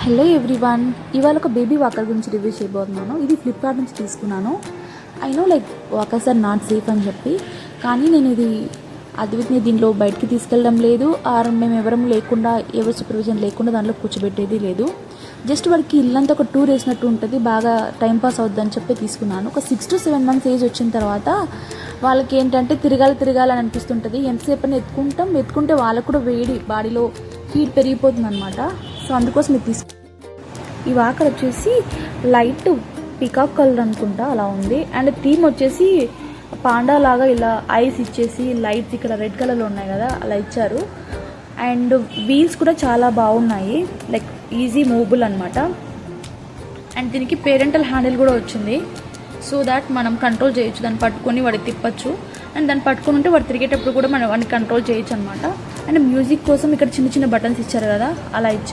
Hello everyone, ఇవాళ ఒక baby walker గురించి రివ్యూ చేయబోతున్నాను. ఇది ఫ్లిప్కార్ట్ నుంచి తీసుకున్నాను. I know walkers are not safe అని చెప్పి, కానీ నేను ఇది అద్విత్ని దీంట్లో బయటికి తీసుకెళ్ళడం లేదు. ఆర్ మేము ఎవరం లేకుండా, ఎవరి సూపర్విజన్ లేకుండా దాంట్లో కూర్చోబెట్టేది లేదు. జస్ట్ వాడికి ఇల్లంతా ఒక టూర్ వేసినట్టు ఉంటుంది, బాగా టైంపాస్ అవుద్దని చెప్పి తీసుకున్నాను. ఒక 6 to 7 months ఏజ్ వచ్చిన తర్వాత వాళ్ళకి ఏంటంటే తిరగాలని అనిపిస్తుంటుంది. ఎంతసేపు ఎత్తుకుంటే వాళ్ళకు కూడా వేడి, బాడీలో హీట్ పెరిగిపోతుంది అనమాట. సో అందుకోసం ఇది ఈ వాకర్ వచ్చేసి లైట్ పికాక్ కలర్ అనుకుంటా అలా ఉంది. అండ్ థీమ్ వచ్చేసి పాండా లాగా ఇలా ఐస్ ఇచ్చేసి లైట్స్ ఇక్కడ రెడ్ కలర్లో ఉన్నాయి కదా, అలా ఇచ్చారు. అండ్ వీల్స్ కూడా చాలా బాగున్నాయి, ఈజీ మూవబుల్ అనమాట. అండ్ దీనికి పేరెంటల్ హ్యాండిల్ కూడా వచ్చింది, సో దాట్ మనం కంట్రోల్ చేయొచ్చు. దాన్ని పట్టుకొని వాడికి తిప్పచ్చు. అండ్ దాన్ని పట్టుకొని ఉంటే వాడు తిరిగేటప్పుడు కూడా మనం వాడిని కంట్రోల్ చేయొచ్చు అనమాట. అండ్ మ్యూజిక్ కోసం ఇక్కడ చిన్న చిన్న బటన్స్ ఇచ్చారు కదా, అలా ఇచ్చారు.